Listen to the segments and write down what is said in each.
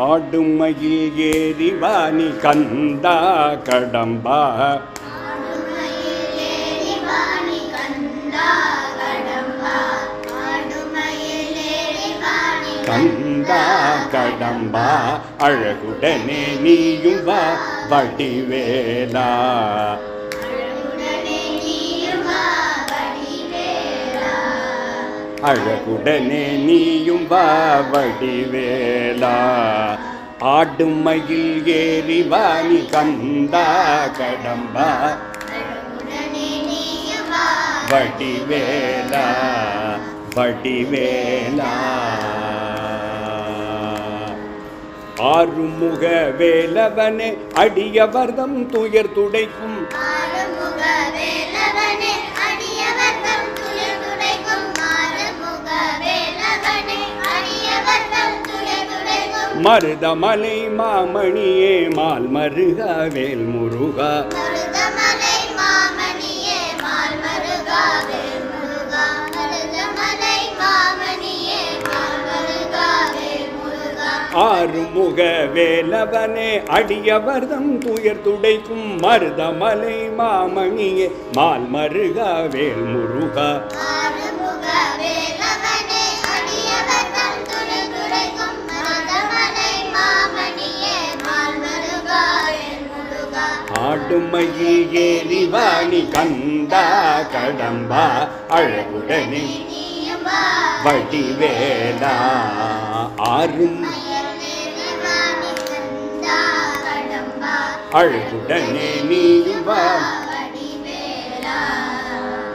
ஆடுமயில் ஏறிவாணி கந்தா கடம்பா கந்தா கடம்பா அழகுடனே நீயும் வா வடிவேலா அழகுடனே நீயும் வா வடிவேலா ஆடுமயில் ஏறிவாணி கந்தா கடம்பா வடிவேலா வடிவேலா ஆறுமுக வேலவனே அடியவர்தம் துயர் துடைக்கும் மருதமலை மாமணியே மால் மருகா வேல் முருகா ஆறுமுக வேலவனே அடியவர்தம் துயர் துடைக்கும் மருதமலை மாமணியே மால் மருகா வேல் முருகா ஆடுமயில் ஏறிவாணி கந்தா கடம்பா அழகுடனே வடிவேலா ஆறும் அழகுடனே நீயும் வா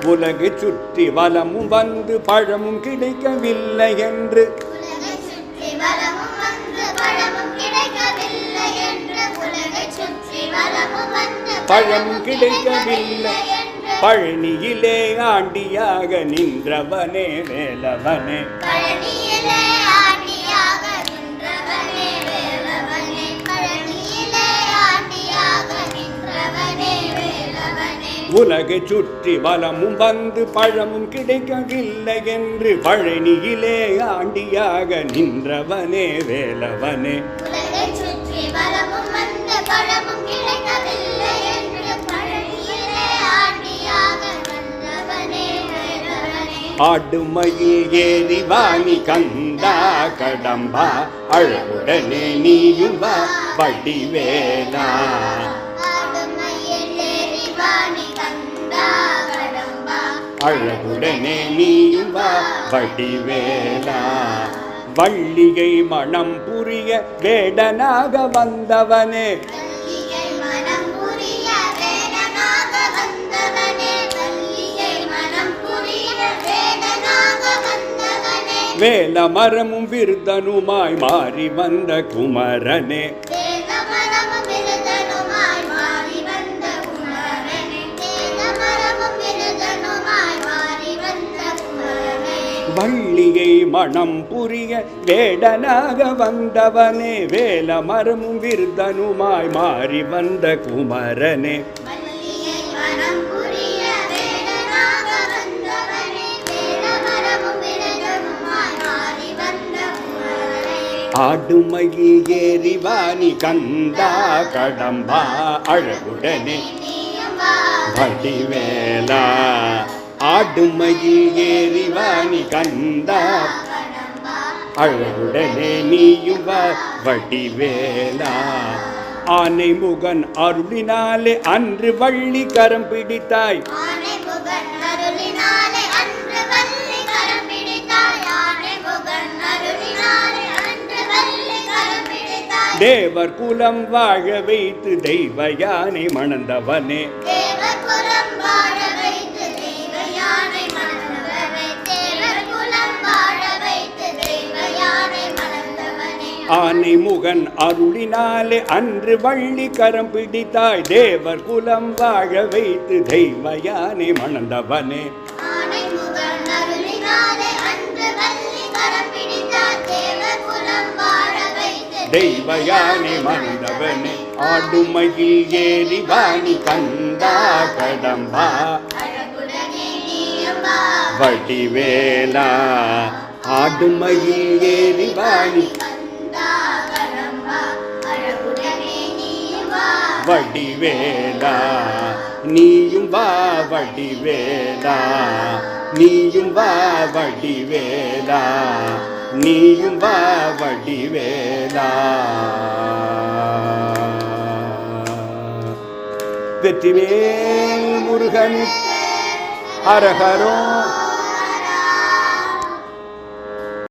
உலகு சுற்றி வலமும் வந்து பழமும் கிடைக்கவில்லை என்று பழமும் கிடைக்கவில்லை பழனியிலே ஆண்டியாக நின்றவனே வேலவனே உலகை சுற்றி வலமும் வந்து பழமும் கிடைக்கவில்லை என்று பழனியிலே ஆண்டியாக நின்றவனே வேலவனே ஆடுமயில் ஏறிவாணி கந்தா கடம்பா அழகுடனே நீயும் வா வடிவேலா அழகுடனே நீயும் வா வடிவேலா வள்ளிகை மனம் புரிய வேடனாக வந்தவனே வேல மரமும் விருதனுமாய் மாறி வந்த குமரனே வள்ளியை மனம் புரிய வேடனாக வந்தவனே வேல மரமும் விருதனுமாய் மாறி வந்த குமரனே ஆடுமயில் ஏறிவாணி கந்தா கடம்பா அழகுடனே வடிவேலா ஆடுமயில் ஏறிவாணி கந்தா அழகுடனே நீயும் வா வடிவேலா ஆனை முகன் அருளினாலே அன்று வள்ளி கரம் பிடித்தாய் தேவர் குலம் வாழ வைத்து தெய்வ யானை மணந்தவனே ஆனை முகன் அருளினாலே அன்று வள்ளி கரம் பிடித்தாய் தேவர் குலம் வாழ வைத்து தெய்வ யானை மணந்தவனே தெய்வ யானை மணந்தவனே ஆடுமயில் ஏறிவாணி கந்தா கடம்பா வடிவேலா ஆடுமயில் ஏறிவாணி வடிவேலா நீயும் வா வடிவேலா நீயும் வா வடிவேலா நீயும் வா வடிவேலா. வெற்றிவேல் முருகன் ஹரஹரோ